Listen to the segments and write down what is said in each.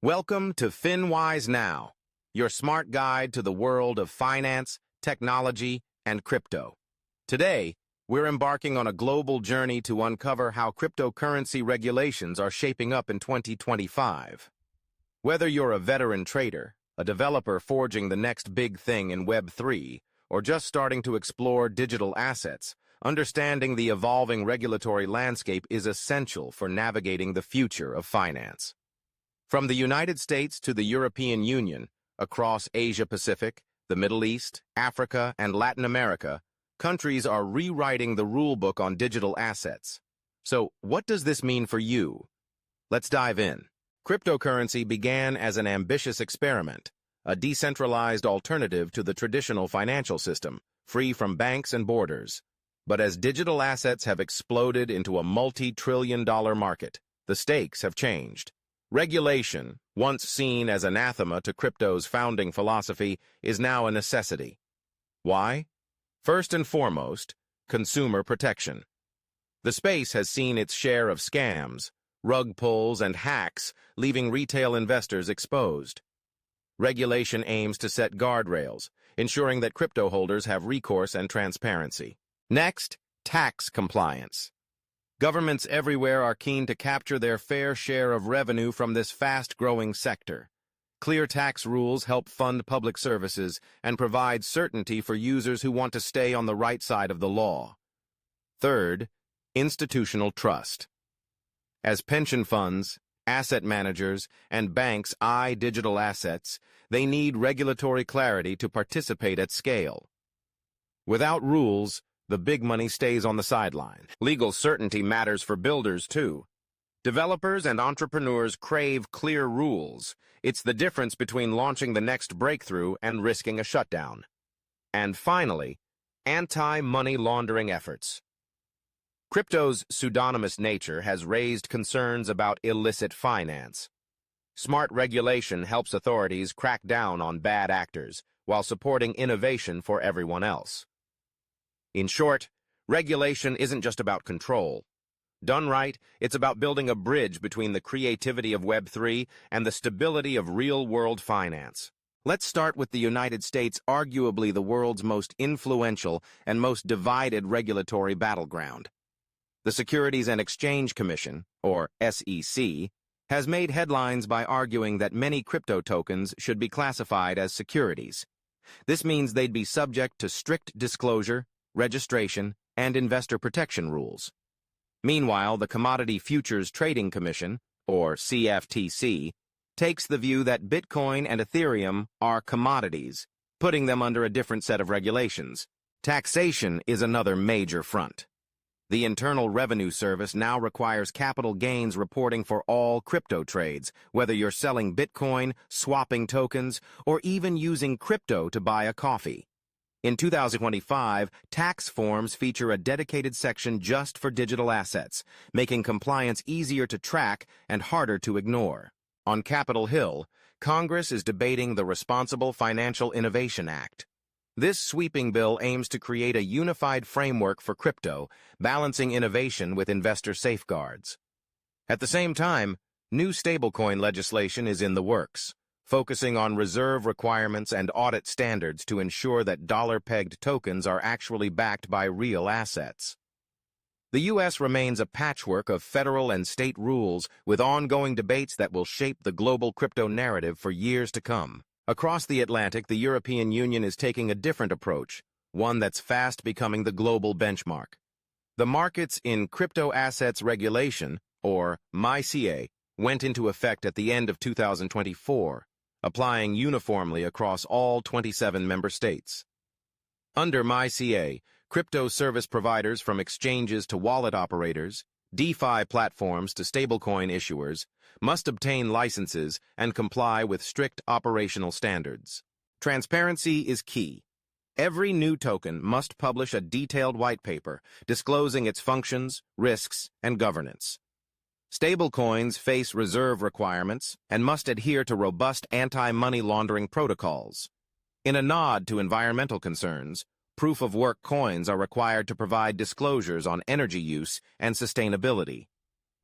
Welcome to FinWise Now, your smart guide to the world of finance, technology, and crypto. Today, we're embarking on a global journey to uncover how cryptocurrency regulations are shaping up in 2025. Whether you're a veteran trader, a developer forging the next big thing in Web3, or just starting to explore digital assets, understanding the evolving regulatory landscape is essential for navigating the future of finance. From the United States to the European Union, across Asia-Pacific, the Middle East, Africa, and Latin America, countries are rewriting the rulebook on digital assets. So, what does this mean for you? Let's dive in. Cryptocurrency began as an ambitious experiment, a decentralized alternative to the traditional financial system, free from banks and borders. But as digital assets have exploded into a multi-trillion-dollar market, the stakes have changed. Regulation, once seen as anathema to crypto's founding philosophy, is now a necessity. Why? First and foremost, consumer protection. The space has seen its share of scams, rug pulls, and hacks, leaving retail investors exposed. Regulation aims to set guardrails, ensuring that crypto holders have recourse and transparency. Next, tax compliance. Governments everywhere are keen to capture their fair share of revenue from this fast-growing sector. Clear tax rules help fund public services and provide certainty for users who want to stay on the right side of the law. Third, institutional trust. As pension funds, asset managers, and banks eye digital assets, they need regulatory clarity to participate at scale. Without rules, the big money stays on the sideline. Legal certainty matters for builders, too. Developers and entrepreneurs crave clear rules. It's the difference between launching the next breakthrough and risking a shutdown. And finally, anti-money laundering efforts. Crypto's pseudonymous nature has raised concerns about illicit finance. Smart regulation helps authorities crack down on bad actors while supporting innovation for everyone else. In short, regulation isn't just about control. Done right, it's about building a bridge between the creativity of Web3 and the stability of real-world finance. Let's start with the United States, arguably the world's most influential and most divided regulatory battleground. The Securities and Exchange Commission, or SEC, has made headlines by arguing that many crypto tokens should be classified as securities. This means they'd be subject to strict disclosure, registration, and investor protection rules. Meanwhile, the Commodity Futures Trading Commission, or CFTC, takes the view that Bitcoin and Ethereum are commodities, putting them under a different set of regulations. Taxation is another major front. The Internal Revenue Service now requires capital gains reporting for all crypto trades, whether you're selling Bitcoin, swapping tokens, or even using crypto to buy a coffee. In 2025, tax forms feature a dedicated section just for digital assets, making compliance easier to track and harder to ignore. On Capitol Hill, Congress is debating the Responsible Financial Innovation Act. This sweeping bill aims to create a unified framework for crypto, balancing innovation with investor safeguards. At the same time, new stablecoin legislation is in the works, focusing on reserve requirements and audit standards to ensure that dollar-pegged tokens are actually backed by real assets. The U.S. remains a patchwork of federal and state rules with ongoing debates that will shape the global crypto narrative for years to come. Across the Atlantic, the European Union is taking a different approach, one that's fast becoming the global benchmark. The Markets in Crypto Assets Regulation, or MiCA, went into effect at the end of 2024, applying uniformly across all 27 member states. Under MiCA, crypto service providers from exchanges to wallet operators, DeFi platforms to stablecoin issuers, must obtain licenses and comply with strict operational standards. Transparency is key. Every new token must publish a detailed white paper disclosing its functions, risks, and governance. Stablecoins face reserve requirements and must adhere to robust anti-money laundering protocols. In a nod to environmental concerns, proof-of-work coins are required to provide disclosures on energy use and sustainability.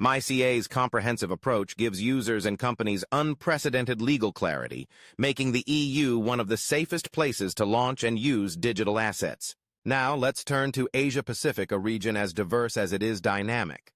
MyCA's comprehensive approach gives users and companies unprecedented legal clarity, making the EU one of the safest places to launch and use digital assets. Now, let's turn to Asia-Pacific, a region as diverse as it is dynamic.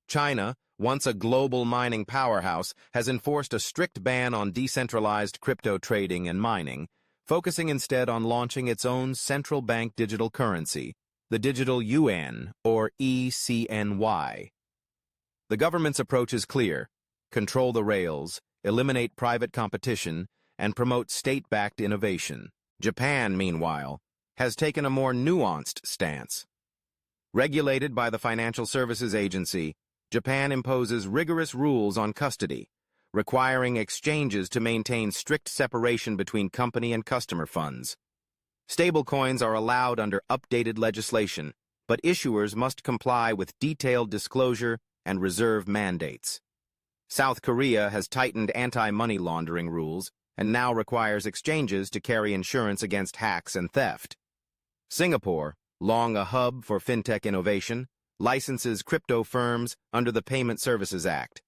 China, once a global mining powerhouse, has enforced a strict ban on decentralized crypto trading and mining, focusing instead on launching its own central bank digital currency, the digital yuan, or ECNY. The government's approach is clear: control the rails, eliminate private competition, and promote state-backed innovation. Japan, meanwhile, has taken a more nuanced stance. Regulated by the Financial Services Agency, Japan imposes rigorous rules on custody, requiring exchanges to maintain strict separation between company and customer funds. Stablecoins are allowed under updated legislation, but issuers must comply with detailed disclosure and reserve mandates. South Korea has tightened anti-money laundering rules and now requires exchanges to carry insurance against hacks and theft. Singapore, long a hub for fintech innovation, licenses crypto firms under the Payment Services Act.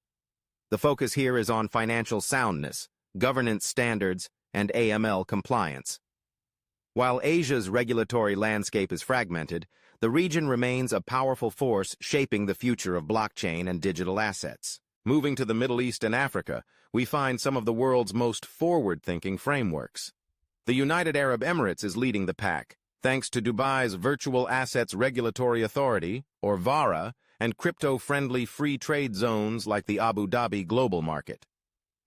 The focus here is on financial soundness, governance standards, and AML compliance. While Asia's regulatory landscape is fragmented, the region remains a powerful force shaping the future of blockchain and digital assets. Moving to the Middle East and Africa, we find some of the world's most forward-thinking frameworks. The United Arab Emirates is leading the pack, thanks to Dubai's Virtual Assets Regulatory Authority, or VARA, and crypto-friendly free trade zones like the Abu Dhabi Global Market.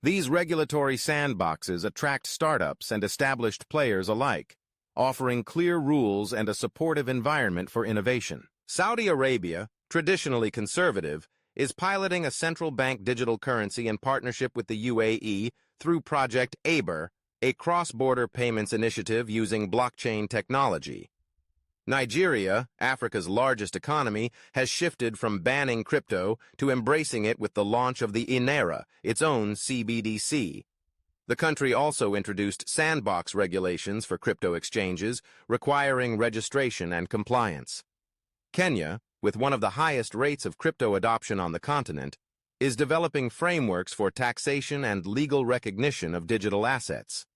These regulatory sandboxes attract startups and established players alike, offering clear rules and a supportive environment for innovation. Saudi Arabia, traditionally conservative, is piloting a central bank digital currency in partnership with the UAE through Project Aber, a cross-border payments initiative using blockchain technology. Nigeria, Africa's largest economy, has shifted from banning crypto to embracing it with the launch of the Naira, its own CBDC. The country also introduced sandbox regulations for crypto exchanges, requiring registration and compliance. Kenya, with one of the highest rates of crypto adoption on the continent, is developing frameworks for taxation and legal recognition of digital assets.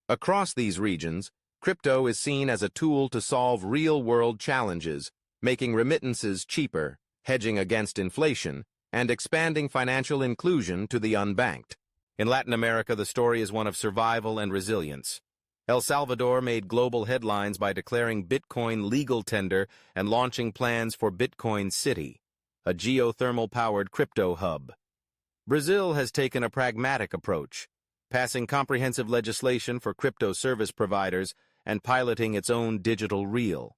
Across these regions, crypto is seen as a tool to solve real-world challenges, making remittances cheaper, hedging against inflation, and expanding financial inclusion to the unbanked. In Latin America, the story is one of survival and resilience. El Salvador made global headlines by declaring Bitcoin legal tender and launching plans for Bitcoin City, a geothermal-powered crypto hub. Brazil has taken a pragmatic approach, passing comprehensive legislation for crypto service providers and piloting its own digital real.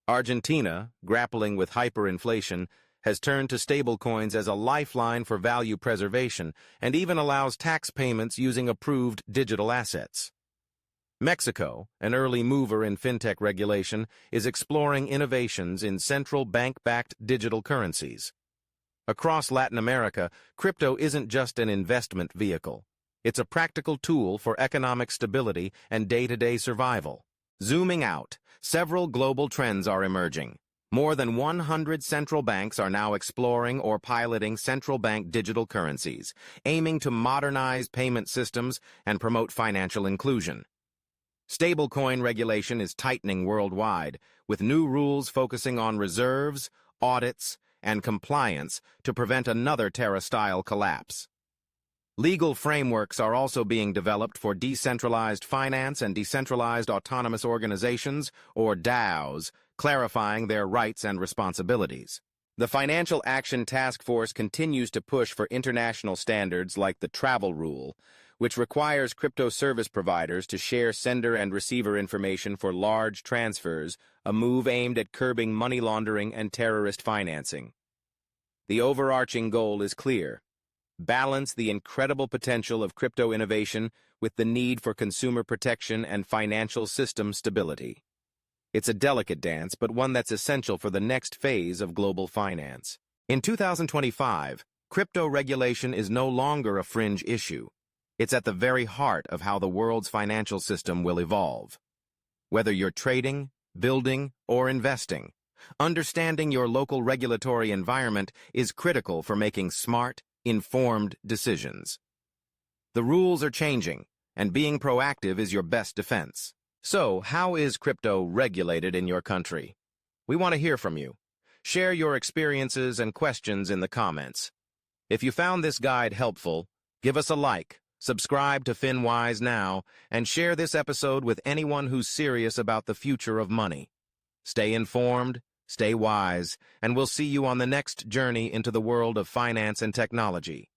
Argentina, grappling with hyperinflation, has turned to stablecoins as a lifeline for value preservation and even allows tax payments using approved digital assets. Mexico, an early mover in fintech regulation, is exploring innovations in central bank-backed digital currencies. Across Latin America, crypto isn't just an investment vehicle. It's a practical tool for economic stability and day-to-day survival. Zooming out, several global trends are emerging. More than 100 central banks are now exploring or piloting central bank digital currencies, aiming to modernize payment systems and promote financial inclusion. Stablecoin regulation is tightening worldwide, with new rules focusing on reserves, audits, and compliance to prevent another Terra-style collapse. Legal frameworks are also being developed for decentralized finance and decentralized autonomous organizations, or DAOs, clarifying their rights and responsibilities. The Financial Action Task Force continues to push for international standards like the Travel Rule, which requires crypto service providers to share sender and receiver information for large transfers, a move aimed at curbing money laundering and terrorist financing. The overarching goal is clear: balance the incredible potential of crypto innovation with the need for consumer protection and financial system stability. It's a delicate dance, but one that's essential for the next phase of global finance. In 2025, crypto regulation is no longer a fringe issue. It's at the very heart of how the world's financial system will evolve. Whether you're trading, building, or investing, Understanding your local regulatory environment is critical for making smart, informed decisions. The rules are changing, and being proactive is your best defense. So, how is crypto regulated in your country? We want to hear from you. Share your experiences and questions in the comments. If you found this guide helpful, give us a like, subscribe to FinWise Now, and share this episode with anyone who's serious about the future of money. Stay informed, stay wise, and we'll see you on the next journey into the world of finance and technology.